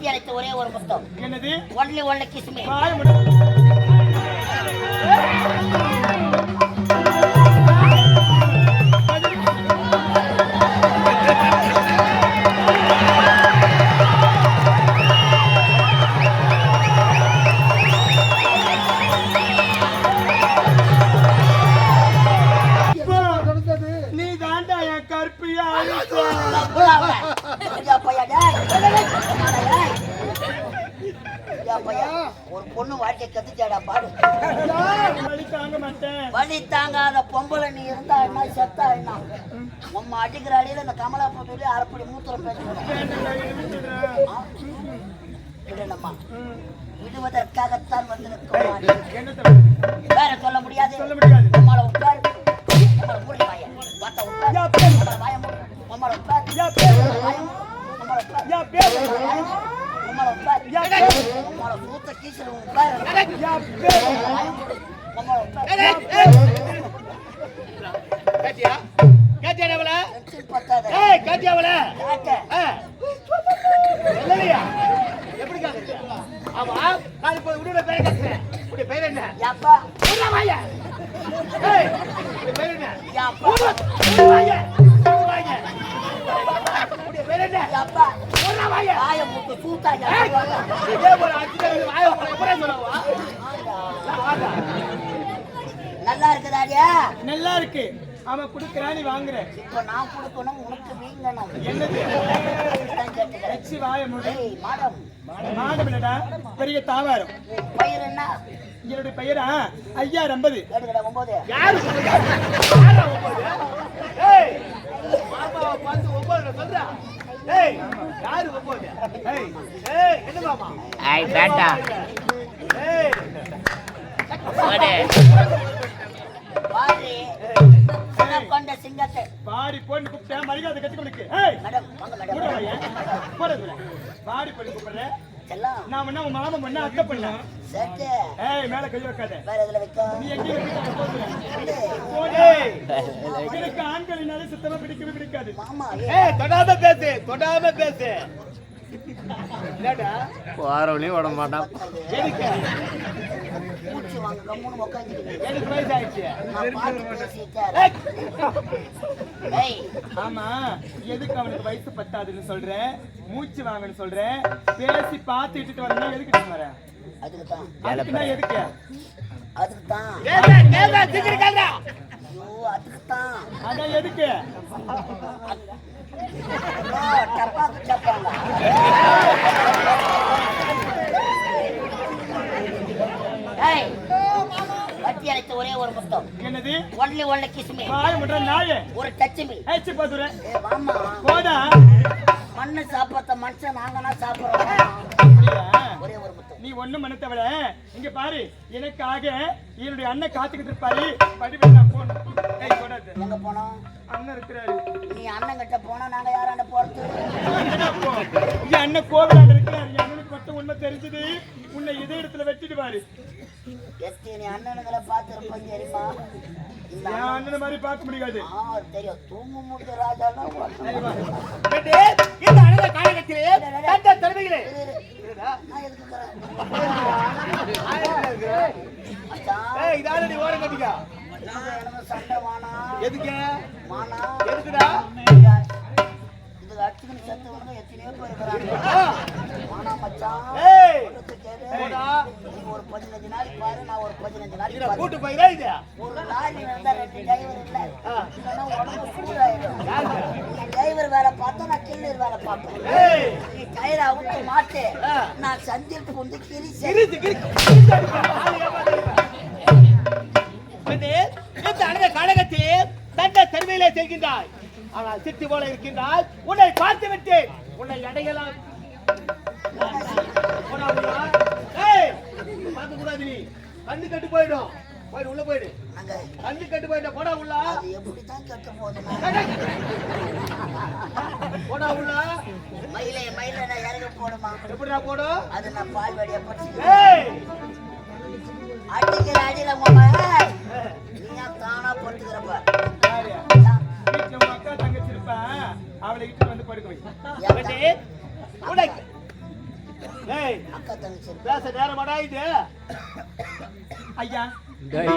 வட்டி அழைத்த ஒரே ஒரு புத்தகம். என்னது? Only kiss me. ஒரு பொண்ணு வாழ்க்கை கத்துச்சாடா பாடு. வலி தாங்காத பொம்பளை நீ இருந்தா என்ன செத்தா என்ன? உம்மா அடிக்கிற அடியில இந்த கமலா போட்டு அரைப்படி மூத்திரம் பேசணும்மா. விடுவதற்காகத்தான் வந்திருக்கோம். வேற சொல்ல முடியாது. உம்மால உட்கார், உம்மால மூடி வாய பார்த்தா உட்கார், உம்மால வாய மூடி, உம்மால உட்கார், உம்மால உட்கார், உம்மால மூத்த கீசல் உட்கார், உம்மால உட்கார். கேட்டியா? கேட்டியா அவள? பத்தாது. ஏய் கேட்டியா அவள? கேட்ட. இல்லையா? எப்படி கேக்குற? ஆமா, நான் இப்ப உடனே பேரை கேக்குறேன். உடைய பேர் என்ன? யாப்பா. உள்ள வாயா. ஏய், உடைய பேர் என்ன? யாப்பா. உள்ள வாயா. வாயா. உடைய பேர் என்ன? யாப்பா. உள்ள வாயா. வாய மூட்டு சூட்டா யாப்பா. இதே போல அடிச்சு வாய மூட எப்பறே சொல்லவா? நல்லா இருக்குதாடியா? நல்லா இருக்கு. அவன் குடுக்குறா, நீ வாங்குற. இப்ப நான் கொடுக்கணும், உனக்கு வீங்கணும். என்னது? வச்சு வாய மூடு. மாடம். மாடம் இல்லடா, பெரிய தாவாரம். பெயர் என்ன? என்னுடைய பெயரா ஐயா 50. கேடுகடா 9. யாரு 9? ஏய் மாமாவை பார்த்து 9 சொல்றா. ஏய் யாரு 9? ஏய் ஏய் என்ன மாமா? ஐய் பேட்டா. ஏய் ஓடே. பாரி. கொண்ட சிங்கத்தை பாடி போன்னு கூப்பிட்டா மரியாதை கட்டி கொடுக்கு. ஏய் மேடம் வாங்க மேடம். போறதுல பாடி போய் கூப்பிடுற. செல்லம். நான் என்ன உன் மாமா பண்ண அத்தை பண்ண. சட்டே. ஏய் மேல கை வைக்காத. வேற எதுல வைக்க? நீ எங்க வைக்க போற? ஏய் எனக்கு ஆண்களினாலே சுத்தமா பிடிக்காது. மாமா ஏய் தொடாம பேசு, தொடாம பேசு. என்னடா? வாரவனே ஓட மாட்டான். எதுக்கு? பூச்சி வாங்க கம்முன்னு உட்கார்ந்திருக்கீங்க. எனக்கு வயசு ஆயிடுச்சு. நான் பாத்து பேசிட்டேன். ஏய் ஆமா, எதுக்கு அவனுக்கு வயசு பத்தாதுன்னு சொல்றேன், மூச்சு வாங்கன்னு சொல்றேன், பேசி பார்த்து இட்டுட்டு வந்தா எதுக்கு வர? அதுக்கு தான். அதுக்குன்னா எதுக்கு? அதுக்கு தான். கேளா சீக்கிரம் கேளா. ஐயோ அதுக்கு தான். அதான் எதுக்கு? டப்பாக்கு டப்பாங்க. ஏய் வட்டி அழைத்த ஒரே ஒரு புத்தகம். என்னது? Only kiss me. வாய் முட்ற நாயே. ஒரு டச்சுமி. ஏச்சி பாதுற. ஏ மாமா. போடா. மண்ணு சாப்பிட்ட மனுஷன் நாங்கனா சாப்பிடுறோம். ஒரே ஒரு புத்தகம். நீ ஒண்ணும் மனத்தவள. இங்க பாரு, எனக்காக என்னுடைய அண்ணன் காத்துக்கிட்டு இருப்பாரு. படிவே நான் போணும். ஏய் போடாத. எங்க போறோம்? அண்ணன் இருக்கிறாரு. நீ அண்ணன் கிட்ட போனா நாங்க யாராண்ட போறது? என் அண்ணன் கோவிலாண்ட இருக்கிறாரு. என் அண்ணனுக்கு மட்டும் உண்மை தெரிஞ்சது. உன்னை இதே இடத்துல வெட்டிடுவாரு. எத்தனை அண்ணனுங்களை பார்த்திருப்போம் தெரியுமா? என் அண்ணனை மாதிரி பார்க்க முடியாது. தெரியும். தூங்க முடிஞ்ச ராஜானா இந்த அழக காலகத்திலே தந்த தருமைகளே. நான் எதுக்குறேன்? ஏய் இதால நீ ஓட கட்டிக்க. எனக்கு சண்டை வானா? எதுக்கு? வானா? எதுக்குடா? இது அடிச்சுக்கிட்டு செத்து வந்து எத்தனையோ பேர் இருக்கிறாங்க. வானா மச்சான். ஏய் போடா. நீ ஒரு 15 நாளைக்கு பாரு, நான் ஒரு 15 நாளைக்கு இத பாரு. கூட்டி போயிரா இது. ஒரு லாரி வந்தா 2 டிரைவர் இல்ல. இல்லனா உடம்பு சூடாயிடும். நீ டிரைவர் வேலை பார்த்தா நான் கில்லர் வேலை பார்ப்பேன். ஏய் நீ டயர் அவுத்து மாட்டு. நான் சந்தில் புந்து கிரிச்சு. இந்த அழக காலகத்திலே தந்த தருமையிலே செல்கின்றாய். ஆனால் சித்தி போல இருக்கின்றாய். உன்னை பார்த்து விட்டேன். உன்னை அடையலாம். ஏய் பார்க்க கூடாது. நீ கண்ணு கட்டு போயிடும். போயிடு உள்ள போயிடு. கண்ணு கட்டு போயிட்ட போடா உள்ள. அது எப்படிதான் கட்ட போகுது? போடா உள்ள. மயிலே நான் இறங்க போடுமா? எப்படிடா போடும்? அது நான் பால் வழியா படிச்சு. ஏய் அடிக்கிற அடியில மாமா நீ தானா பட்டுக்கிறப்ப வீட்டுல உங்க அக்கா தங்கச்சி இருப்பா, அவளை இட்டு வந்து படுக்க வை. உனக்கு ஏய் அக்கா தங்கச்சி பேச நேரமாடா இது ஐயா ஏய்,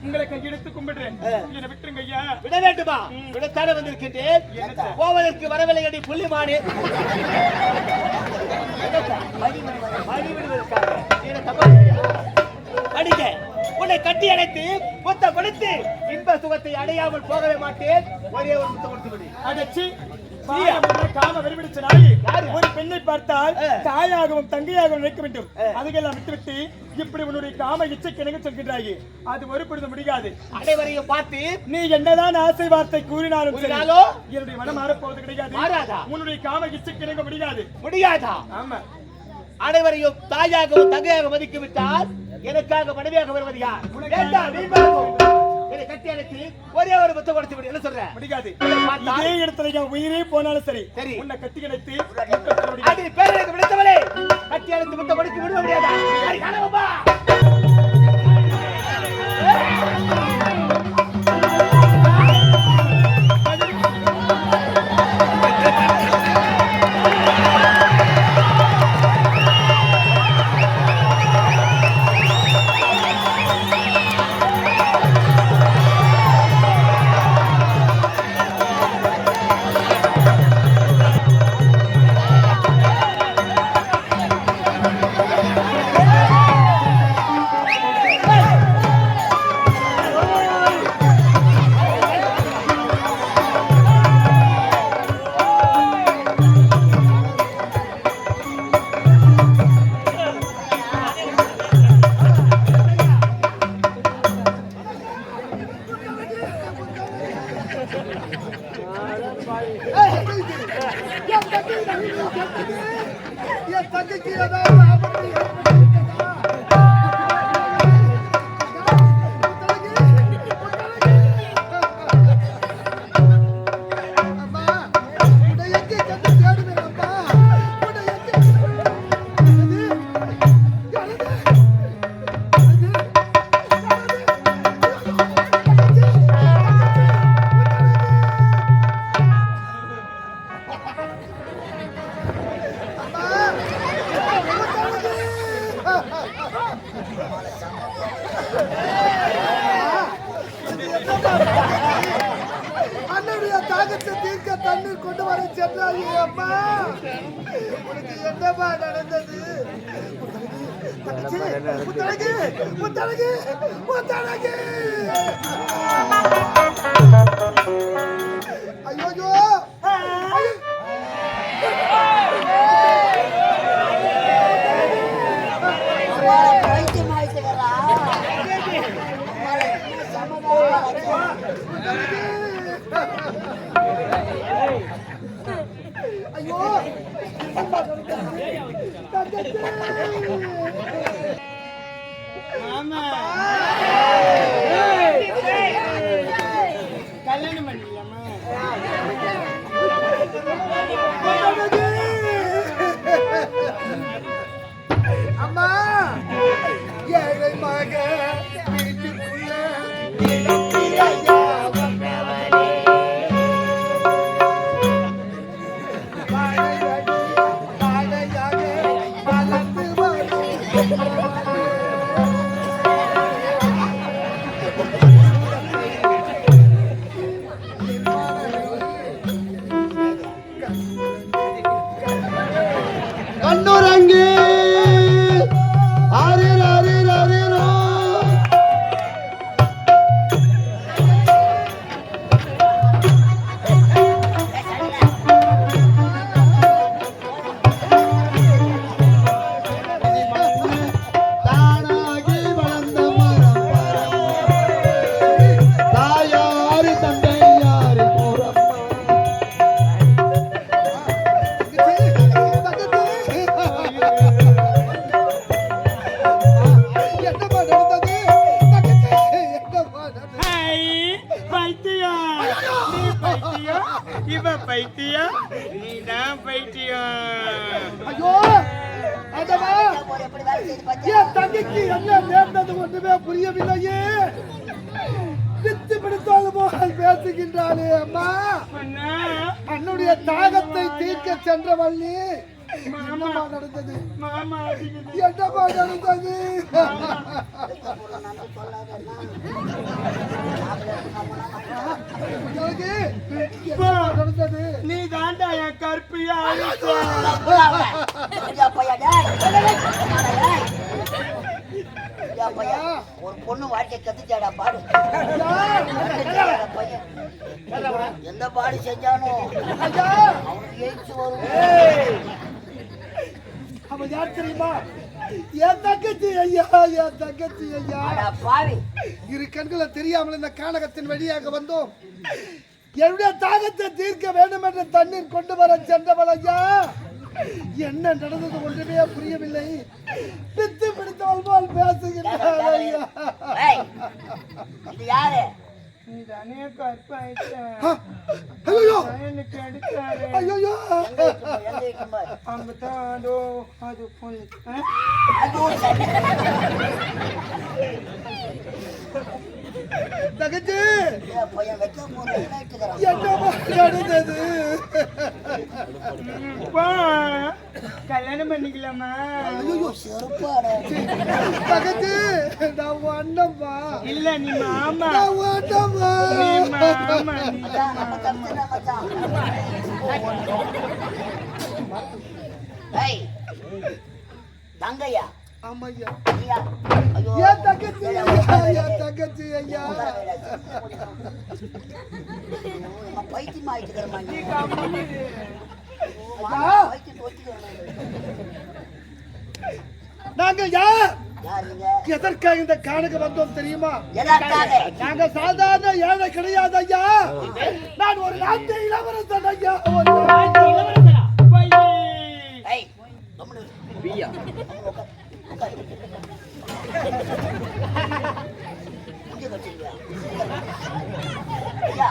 உங்களை கையெடுத்து கும்பிடுறேன் என்னை விட்டுருங்க ஐயா விட வேண்டுமா விடத்தானே வந்திருக்கின்றேன் போவதற்கு வரவில்லை அடி புள்ளிமானி வழி விடுவது மணி விடுவதற்காக நீ தப்பா செய்யா? அடிக்க உன்னை கட்டி அணைத்து முத்தம் கொடுத்து இன்ப சுகத்தை அடையாமல் போகவே மாட்டேன் ஒரே ஒரு முத்தம் கொடுத்து விடு அடச்சி காம வெறிபிடிச்ச நாயி யாரு? ஒரு பெண்ணை பார்த்தால் தாயாகவும் தங்கையாகவும் நினைக்க வேண்டும் அதுக்கெல்லாம் விட்டுவிட்டு இப்படி உன்னுடைய காம இச்சைக்கு இணங்க சொல்கின்றாயே அது ஒரு பொழுது முடியாது அனைவரையும் பார்த்து நீ என்னதான் ஆசை வார்த்தை கூறினாலும் சரி, கூறினாலோ? என்னுடைய மனம் மாறப்போவது கிடையாது மாறாதா? உன்னுடைய காம இச்சைக்கு இணங்க முடியாது முடியாதா? ஆமா அனைவரையும் தாயாகவும் தங்கையாக மதித்து விட்டால் எனக்காக மனைவியாக வருவது யார்? வேண்டாம், நீ பாருங்க. என்னை கட்டி அணைத்து ஒரே ஒரு முத்தம் கொடுத்து விடு. என்ன சொல்ற? முடியாது பார்த்தா? இதே இடத்துல என் உயிரே போனாலும் சரி சரி. உன்னை கட்டி அணைத்து அடி பேரனுக்கு விடுத்தவளே கட்டி அணைத்து முத்தம் கொடுத்து விட முடியாதா? அடி கனவப்பா. என் தங்கைக்கு ஏதாவது ஆபத்து அம்மா உன்னை எங்கே கண்டு தேடுவேன் அம்மா உன்னை எங்கே அண்ணனுடைய தாகத்தை தீர்க்க தண்ணீர் கொண்டு வர சென்றாயே அம்மா உனக்கு என்னமா நடந்தது முத்தழகு முத்தழகு முத்தழகு ஐயோ பைத்தியம் ஆயிட்டுக்கிறா ஐயோ ஆமா கல்யாணம் பண்ணிக்கலாமா அம்மா ஏழை மக வீட்டுக்குள்ள வாழையாக வளர்ந்து கண்ணுரங்கி ஆரில் ஆரில் ஆரிலோ தானாகி வளர்ந்த மரம் தாயாரி தந்தையாரி போறம்மா என்னமா நடந்தது தங்கச்சி என்னமா நடந்தது பைத்தியம் நீ பைத்தியம் இவ பைத்தியம் நீதான் பைத்தியம் ஐயோ அதமா எப்படி வேலை செய்து பார்த்தா என் தங்கைக்கு என்ன நேர்ந்தது ஒன்றுமே புரியவில்லையே வித்து பிடித்தாலும் போல் பேசுகின்றாளே அம்மா அண்ணா அன்னுடைய தாகத்தை தீர்க்க சென்றவள் நீ என்னம்மா நடந்தது? மாமா அடிக்குது. என்னம்மா நடந்தது? ஜோதி, என்னம்மா நடந்தது? நீ தாண்டா என் கற்பியா ஒரு பொண்ணு வாழ்க்கை கத்துச்சாடா பாடு பையன் எந்த பாடு செஞ்சானோ அவனுக்கு எயிட்ஸ் வரும். அவன் யார் தெரியுமா? என் தங்கச்சி ஐயா, என் தங்கச்சி ஐயா. அட பாவி, இரு கண்களை தெரியாமல் இந்த கானகத்தின் வழியாக வந்தோம். என்னுடைய தாகத்தை தீர்க்க வேண்டும் என்று தண்ணீர் கொண்டு வர சென்றவள் ஐயா. என்ன நடந்தது ஒன்றுமே புரியவில்லை. பித்து பிடித்தவள் போல் பேசுகிறாள் ஐயா. ஏய், இது யாரு? நீ தானே கற்பாயிட்ட ஐயோ எனக்கு அடிச்சாரு. ஐயோ எங்க வைக்கும் பாரு. அங்கதான் அதோ அது பொண்ணு. அதுவும் சரி. தங்கச்சி என் பையன் வைக்க போது இட்டுக்கிறான். என்னம்மா நடந்தது? அப்பா, கல்யாணம் பண்ணிக்கலாமா? ஐயோ செருப்பாடு. தங்கச்சி நான் அண்ணம்மா. இல்ல நீ மாமா. நான் அண்ணம்மா. நீ மாமா நீ மச்சான், நம்ம தப்பிச்சுடா மச்சான். ஏய், தங்கையா ஆமா ஐயா. நீயா? ஐயோ, என் தங்கச்சி ஐயா, என் தங்கச்சி ஐயா. நம்ம பைத்தியம் ஆயிட்டுக்கிறோமா நீ? ஐயா. பைத்தியம் ஒத்துக்கிறோம். நாங்க யார்? யார் நீங்க? எதற்காக இந்த காணுக்கு வந்தோம் தெரியுமா? எதற்காக? நாங்க சாதாரண ஏழை கிடையாது ஐயா. நான் ஒரு நாட்டு இளவரசன் ஐயா. ஒரு நாட்டு இளவரசரா? போய். ஏய், கம்முனு இரு. உட்கார், உட்கார். இங்க வச்சிருக்கியா? ஐயா